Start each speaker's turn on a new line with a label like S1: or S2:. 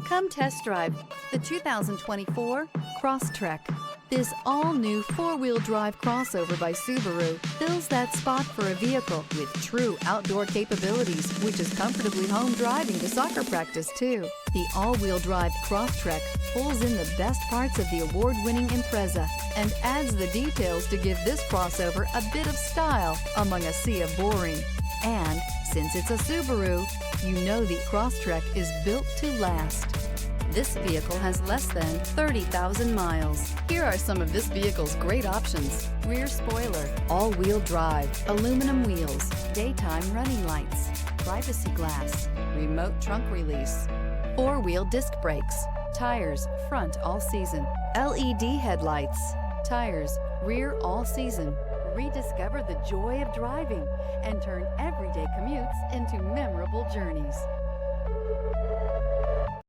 S1: Come test drive the 2024 Crosstrek. This all-new four-wheel drive crossover by Subaru fills that spot for a vehicle with true outdoor capabilities, which is comfortably home driving to soccer practice too. The all-wheel drive Crosstrek pulls in the best parts of the award-winning Impreza and adds the details to give this crossover a bit of style among a sea of boring. And since it's a Subaru, you know the Crosstrek is built to last. This vehicle has less than 30,000 miles. Here are some of this vehicle's great options: rear spoiler, all-wheel drive, aluminum wheels, daytime running lights, privacy glass, remote trunk release, four-wheel disc brakes, tires front all season, LED headlights, tires rear all season. Rediscover the joy of driving and turn everyday commutes into memorable journeys.